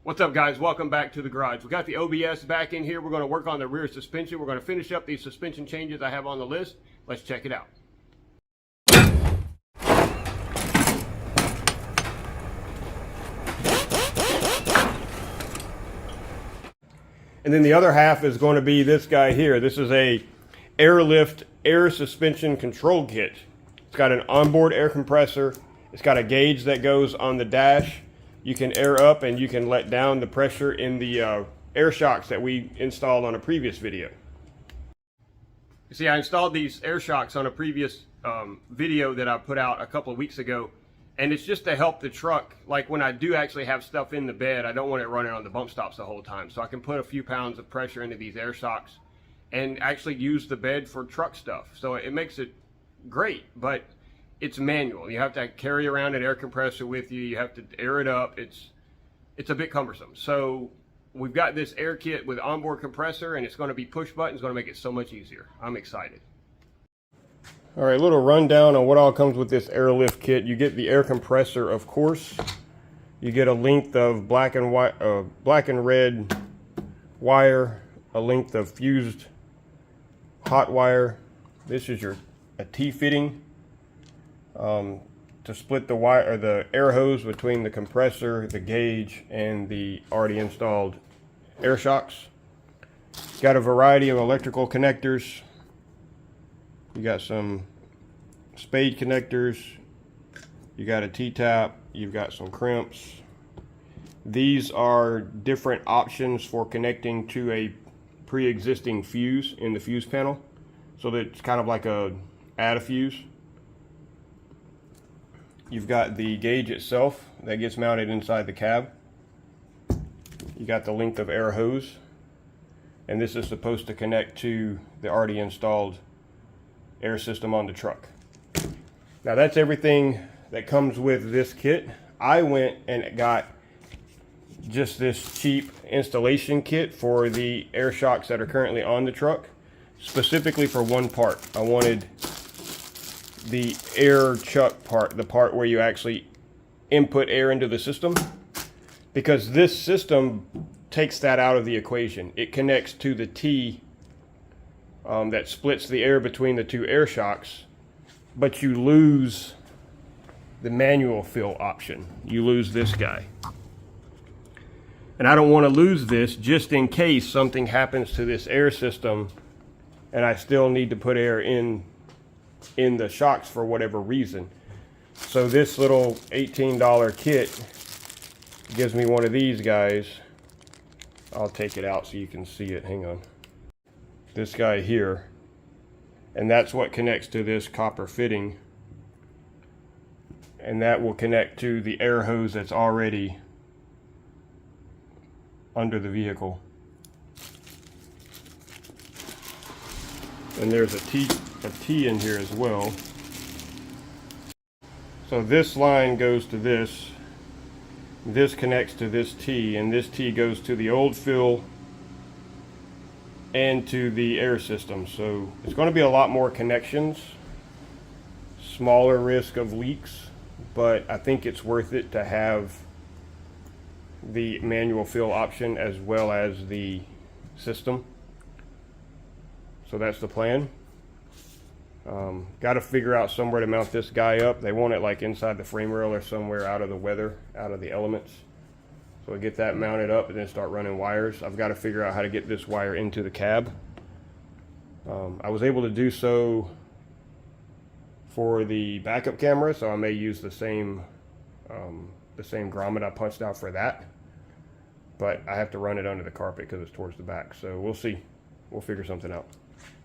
What's up, guys? Welcome back to the garage. We got the OBS back in here. We're going to work on the rear suspension. We're going to finish up these suspension changes I have on the list. Let's check it out. And then the other half is going to be this guy here. This is a Airlift air suspension control kit. It's got an onboard air compressor. It's got a gauge that goes on the dash. You can air up and you can let down the pressure in the air shocks that we installed on a previous video. You see, I installed these air shocks on a previous video that I put out a couple of weeks ago, and it's just to help the truck. Like when I do actually have stuff in the bed, I don't want it running on the bump stops the whole time, so I can put a few pounds of pressure into these air shocks and actually use the bed for truck stuff. So it makes it great, but it's manual. You have to carry around an air compressor with you. You have to air it up. It's a bit cumbersome. So we've got this air kit with onboard compressor, and it's going to be push button. It's going to make it so much easier. I'm excited. All right, a little rundown on what all comes with this Airlift kit. You get the air compressor, of course. You get a length of black and red wire, a length of fused hot wire. This is a T-fitting. To split the wire or the air hose between the compressor, the gauge, and the already installed air shocks. Got a variety of electrical connectors. You got some spade connectors. You got a T-tap. You've got some crimps. These are different options for connecting to a pre-existing fuse in the fuse panel. So that it's kind of like add a fuse. You've got the gauge itself that gets mounted inside the cab. You got the length of air hose, and this is supposed to connect to the already installed air system on the truck. Now that's everything that comes with this kit. I went and got just this cheap installation kit for the air shocks that are currently on the truck, specifically for one part. I wanted the air chuck part, the part where you actually input air into the system, because this system takes that out of the equation. It connects to the T that splits the air between the two air shocks, but you lose the manual fill option. You lose this guy. And I don't want to lose this just in case something happens to this air system and I still need to put air in the shocks for whatever reason. So this little $18 kit gives me one of these guys. I'll take it out so you can see it. Hang on. This guy here, and that's what connects to this copper fitting, and that will connect to the air hose that's already under the vehicle. And there's a T in here as well. So this line goes to this connects to this T, and this T goes to the old fill and to the air system. So it's going to be a lot more connections, smaller risk of leaks, but I think it's worth it to have the manual fill option as well as the system. So that's the plan. Got to figure out somewhere to mount this guy up. They want it like inside the frame rail or somewhere out of the weather, out of the elements. So I get that mounted up and then start running wires. I've got to figure out how to get this wire into the cab. I was able to do so for the backup camera, so I may use the same grommet I punched out for that. But I have to run it under the carpet because it's towards the back. So we'll see. We'll figure something out.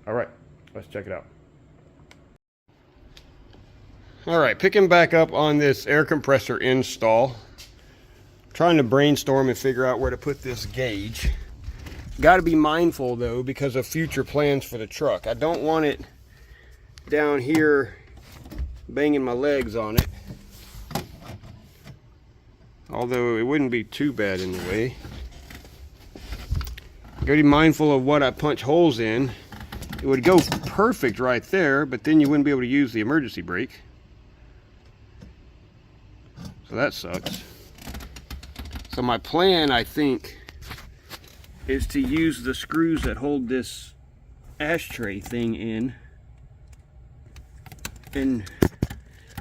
All right, let's check it out. All right, picking back up on this air compressor install. Trying to brainstorm and figure out where to put this gauge. Got to be mindful though because of future plans for the truck. I don't want it down here banging my legs on it. Although it wouldn't be too bad in the way. Got to be mindful of what I punch holes in. It would go perfect right there, but then you wouldn't be able to use the emergency brake. So that sucks. So my plan, I think, is to use the screws that hold this ashtray thing in and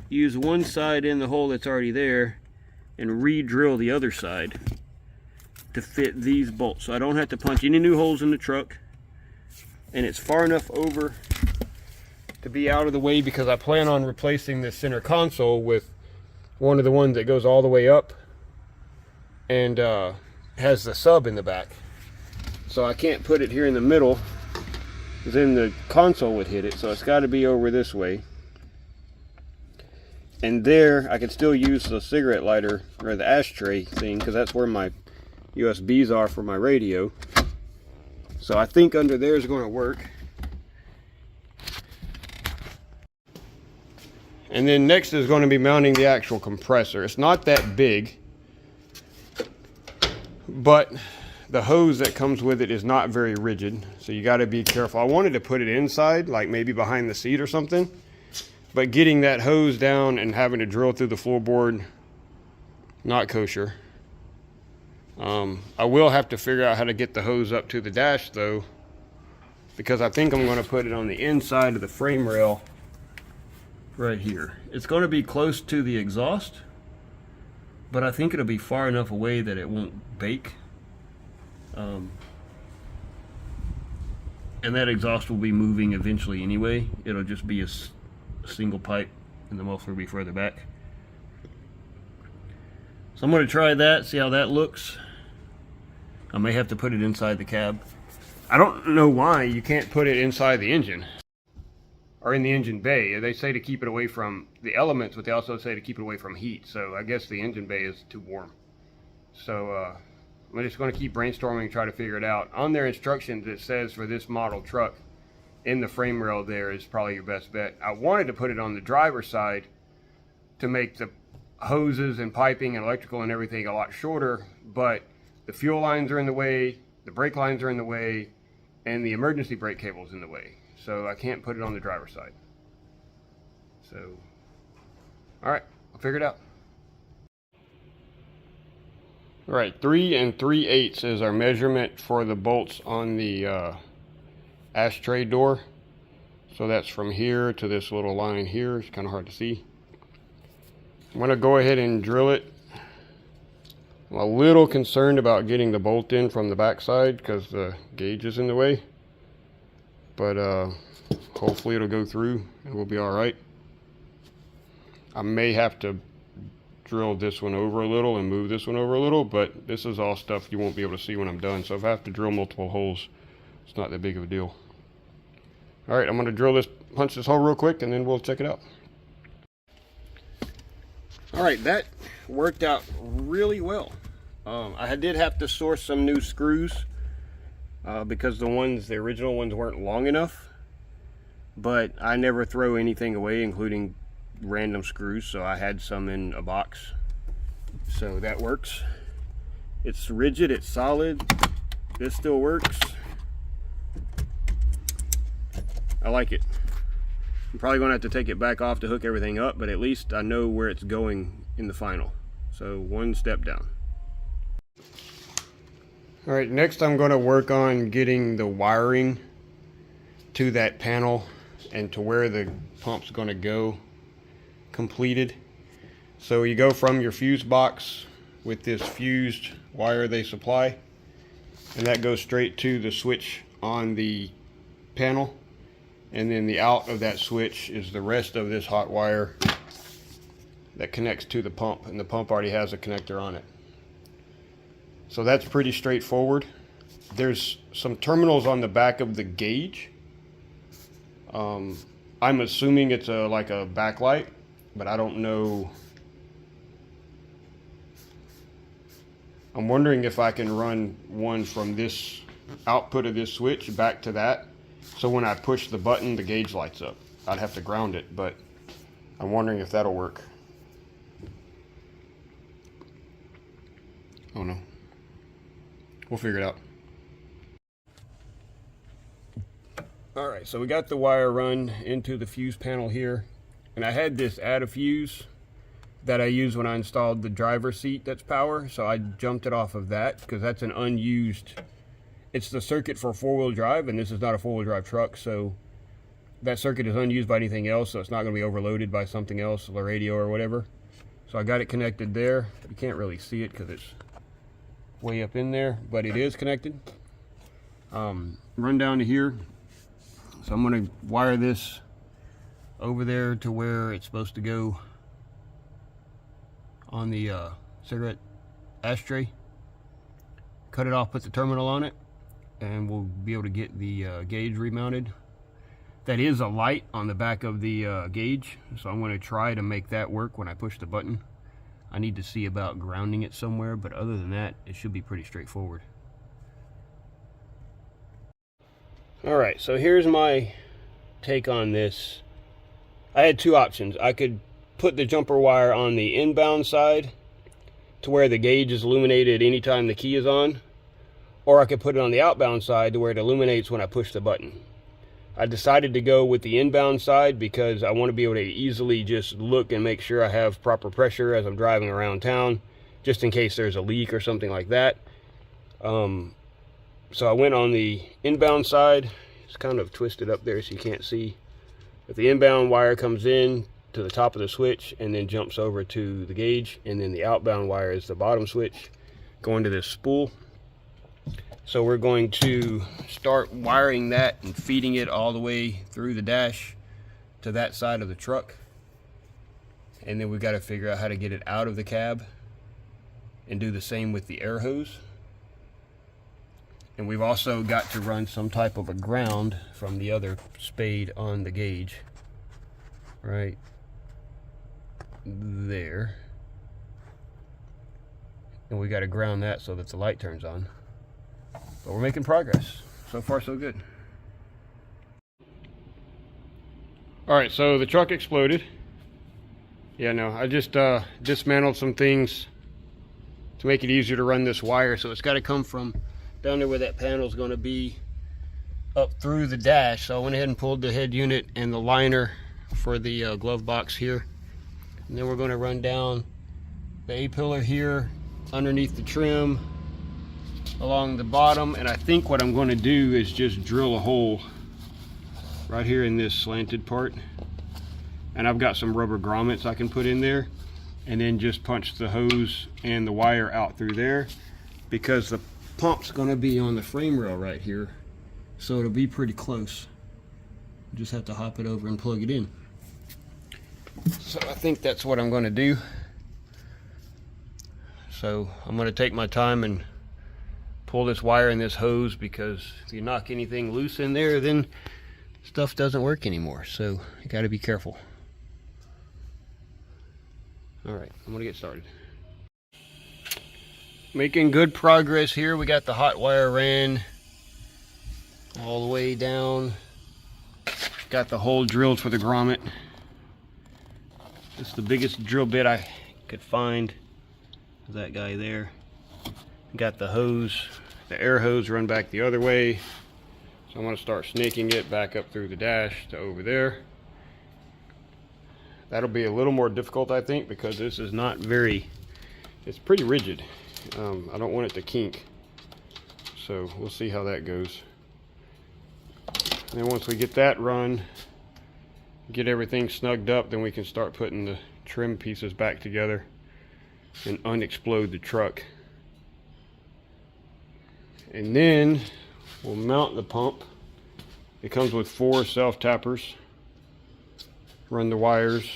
use one side in the hole that's already there and re-drill the other side to fit these bolts. So I don't have to punch any new holes in the truck, and it's far enough over to be out of the way because I plan on replacing this center console with one of the ones that goes all the way up and has the sub in the back. So I can't put it here in the middle because then the console would hit it. So it's got to be over this way. And there I can still use the cigarette lighter or the ashtray thing because that's where my USBs are for my radio. So I think under there is going to work. And then next is going to be mounting the actual compressor. It's not that big, but the hose that comes with it is not very rigid, so you got to be careful. I wanted to put it inside, like maybe behind the seat or something, but getting that hose down and having to drill through the floorboard, not kosher. I will have to figure out how to get the hose up to the dash though, because I think I'm going to put it on the inside of the frame rail right here. It's going to be close to the exhaust, but I think it'll be far enough away that it won't bake. And that exhaust will be moving eventually anyway. It'll just be a single pipe and the muffler will be further back. So I'm going to try that, see how that looks. I may have to put it inside the cab. I don't know why you can't put it inside the engine or in the engine bay. They say to keep it away from the elements, but they also say to keep it away from heat. So I guess the engine bay is too warm. So I'm just going to keep brainstorming and try to figure it out. On their instructions, it says for this model truck, in the frame rail there is probably your best bet. I wanted to put it on the driver's side to make the hoses and piping and electrical and everything a lot shorter, but the fuel lines are in the way, the brake lines are in the way, and the emergency brake cable is in the way. So I can't put it on the driver's side. So, all right, I'll figure it out. All right, 3 3/8 is our measurement for the bolts on the ashtray door. So that's from here to this little line here. It's kind of hard to see. I'm going to go ahead and drill it. I'm a little concerned about getting the bolt in from the back side because the gauge is in the way. But hopefully it'll go through and we'll be all right. I may have to drill this one over a little and move this one over a little, but this is all stuff you won't be able to see when I'm done. So if I have to drill multiple holes, it's not that big of a deal. All right, I'm going to punch this hole real quick and then we'll check it out. All right, that worked out really well. I did have to source some new screws because the original ones weren't long enough, but I never throw anything away, including random screws, so I had some in a box. So that works. It's rigid, it's solid. This still works. I like it. I'm probably going to have to take it back off to hook everything up, but at least I know where it's going in the final. So one step down. All right, next I'm going to work on getting the wiring to that panel and to where the pump's going to go completed. So you go from your fuse box with this fused wire they supply, and that goes straight to the switch on the panel, and then the out of that switch is the rest of this hot wire that connects to the pump, and the pump already has a connector on it. So that's pretty straightforward. There's some terminals on the back of the gauge. I'm assuming it's like a backlight, but I don't know. I'm wondering if I can run one from this output of this switch back to that, so when I push the button the gauge lights up. I'd have to ground it, but I'm wondering if that'll work. Oh no. We'll figure it out. Alright, so we got the wire run into the fuse panel here, and I had this add a fuse that I used when I installed the driver's seat that's power. So I jumped it off of that because that's an unused, it's the circuit for four-wheel drive, and this is not a four-wheel drive truck, so that circuit is unused by anything else, so it's not going to be overloaded by something else, the radio or whatever. So I got it connected there. You can't really see it because it's way up in there, but it is connected. Run down to here. So I'm going to wire this over there to where it's supposed to go on the cigarette ashtray. Cut it off, put the terminal on it, and we'll be able to get the gauge remounted. That is a light on the back of the gauge, so I'm going to try to make that work when I push the button. I need to see about grounding it somewhere, but other than that, it should be pretty straightforward. Alright, so here's my take on this. I had two options. I could put the jumper wire on the inbound side to where the gauge is illuminated anytime the key is on, or I could put it on the outbound side to where it illuminates when I push the button. I decided to go with the inbound side because I want to be able to easily just look and make sure I have proper pressure as I'm driving around town, just in case there's a leak or something like that. So I went on the inbound side. It's kind of twisted up there so you can't see. But the inbound wire comes in to the top of the switch and then jumps over to the gauge, and then the outbound wire is the bottom switch going to this spool. So we're going to start wiring that and feeding it all the way through the dash to that side of the truck. And then we've got to figure out how to get it out of the cab and do the same with the air hose. And we've also got to run some type of a ground from the other spade on the gauge right there. And we got to ground that so that the light turns on. But we're making progress. So far, so good. Alright, so the truck exploded. Yeah, no, I just dismantled some things to make it easier to run this wire. So it's got to come from down there where that panel is going to be up through the dash. So I went ahead and pulled the head unit and the liner for the glove box here. And then we're going to run down the A-pillar here underneath the trim along the bottom, and I think what I'm going to do is just drill a hole right here in this slanted part, and I've got some rubber grommets I can put in there, and then just punch the hose and the wire out through there, because the pump's going to be on the frame rail right here, so it'll be pretty close. You just have to hop it over and plug it in. So I think that's what I'm going to do. So I'm going to take my time and pull this wire and this hose, because if you knock anything loose in there, then stuff doesn't work anymore. So you got to be careful. All right, I'm gonna get started. Making good progress here. We got the hot wire ran all the way down. Got the hole drilled for the grommet. This is the biggest drill bit I could find. That guy there. Got the hose, the air hose run back the other way. So I'm going to start snaking it back up through the dash to over there. That'll be a little more difficult, I think, because this is not very, it's pretty rigid. I don't want it to kink. So we'll see how that goes. And then once we get that run, get everything snugged up, then we can start putting the trim pieces back together and unexplode the truck. And then we'll mount the pump. It comes with 4 self-tappers. Run the wires,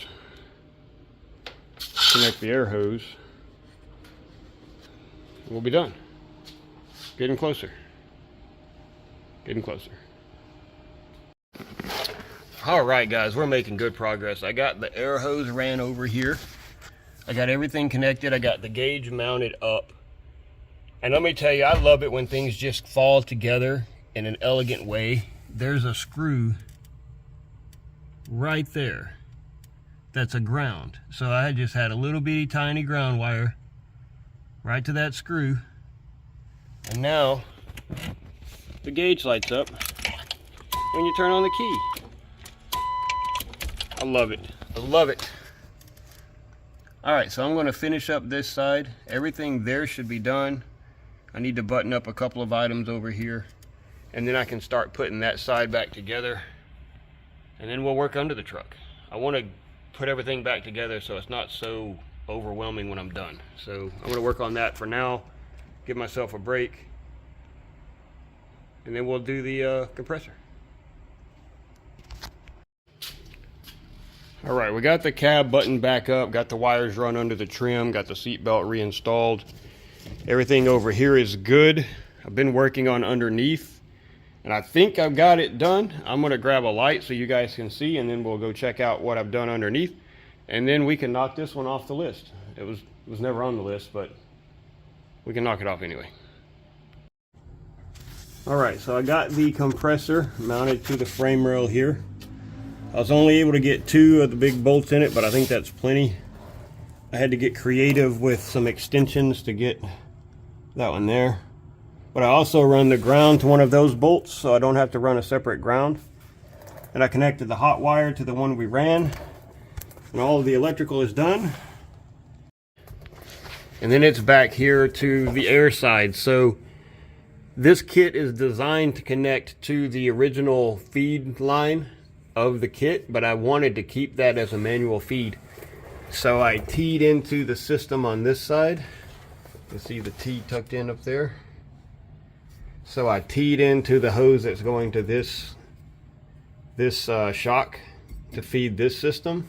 connect the air hose. We'll be done. Getting closer. Getting closer. Alright guys, we're making good progress. I got the air hose ran over here. I got everything connected. I got the gauge mounted up. And let me tell you, I love it when things just fall together in an elegant way. There's a screw right there that's a ground. So I just had a little bitty tiny ground wire right to that screw. And now the gauge lights up when you turn on the key. I love it. I love it. All right, so I'm going to finish up this side. Everything there should be done. I need to button up a couple of items over here, and then I can start putting that side back together, and then we'll work under the truck. I want to put everything back together so it's not so overwhelming when I'm done. So I'm going to work on that for now, give myself a break, and then we'll do the compressor. All right, we got the cab buttoned back up, got the wires run under the trim, got the seat belt reinstalled. Everything over here is good. I've been working on underneath, and I think I've got it done. I'm gonna grab a light so you guys can see, and then we'll go check out what I've done underneath, and then we can knock this one off the list. It was never on the list, but we can knock it off anyway. All right, so I got the compressor mounted to the frame rail here. I was only able to get 2 of the big bolts in it, but I think that's plenty. I had to get creative with some extensions to get that one there. But I also run the ground to one of those bolts, so I don't have to run a separate ground. And I connected the hot wire to the one we ran. And all of the electrical is done. And then it's back here to the air side. So this kit is designed to connect to the original feed line of the kit, but I wanted to keep that as a manual feed. So I teed into the system on this side. You can see the T tucked in up there. So I teed into the hose that's going to this shock to feed this system.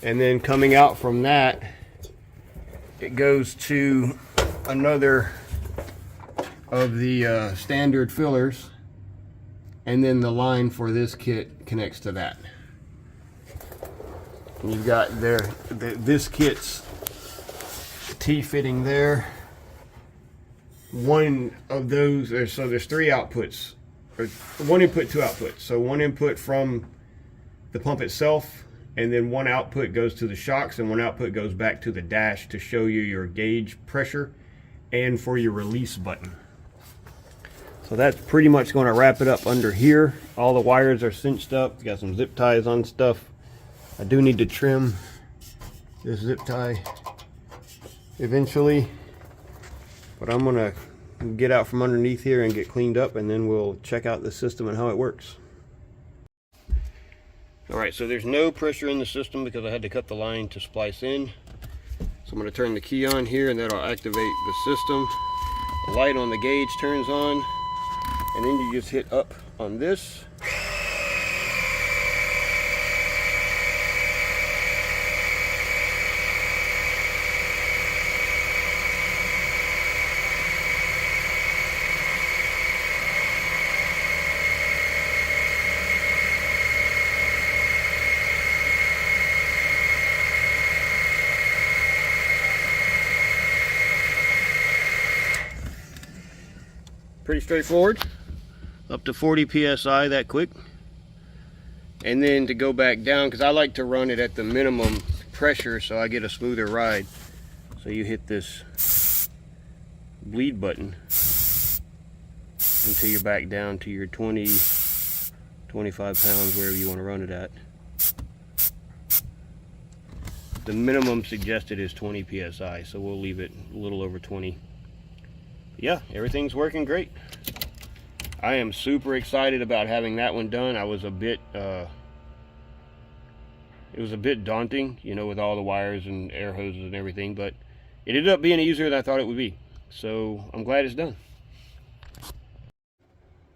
And then coming out from that, it goes to another of the standard fillers, and then the line for this kit connects to that. And you've got this kit's T-fitting there. One of those, so there's 3 outputs, or 1 input, 2 outputs. So 1 input from the pump itself, and then 1 output goes to the shocks, and 1 output goes back to the dash to show you your gauge pressure and for your release button. So that's pretty much going to wrap it up under here. All the wires are cinched up. Got some zip ties on stuff. I do need to trim this zip tie eventually, but I'm going to get out from underneath here and get cleaned up, and then we'll check out the system and how it works. All right, so there's no pressure in the system because I had to cut the line to splice in. So I'm going to turn the key on here, and that'll activate the system. The light on the gauge turns on, and then you just hit up on this. Pretty straightforward. Up to 40 psi that quick. And then to go back down, because I like to run it at the minimum pressure so I get a smoother ride. So you hit this bleed button until you're back down to your 20, 25 pounds, wherever you want to run it at. The minimum suggested is 20 psi, so we'll leave it a little over 20. Yeah, everything's working great. I am super excited about having that one done. I was a bit, it was a bit daunting, you know, with all the wires and air hoses and everything, but it ended up being easier than I thought it would be. So I'm glad it's done.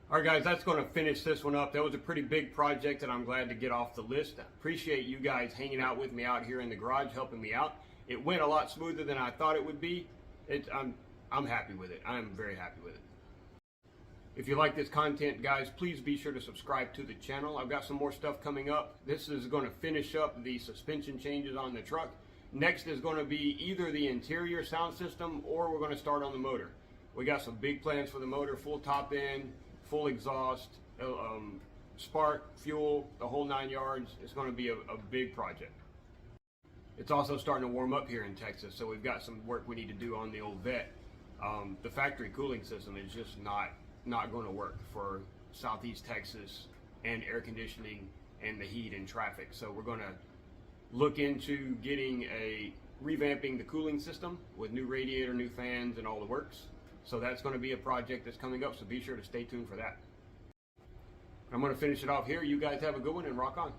All right, guys, that's going to finish this one up. That was a pretty big project that I'm glad to get off the list. I appreciate you guys hanging out with me out here in the garage, helping me out. It went a lot smoother than I thought it would be. I'm happy with it. I'm very happy with it. If you like this content, guys, please be sure to subscribe to the channel. I've got some more stuff coming up. This is going to finish up the suspension changes on the truck. Next is going to be either the interior sound system or we're going to start on the motor. We got some big plans for the motor, full top end, full exhaust, spark, fuel, the whole 9 yards. It's going to be a big project. It's also starting to warm up here in Texas, so we've got some work we need to do on the old vet. The factory cooling system is just not going to work for Southeast Texas and air conditioning and the heat and traffic. So we're going to look into revamping the cooling system with new radiator, new fans, and all the works. So that's going to be a project that's coming up, so be sure to stay tuned for that. I'm going to finish it off here. You guys have a good one and rock on.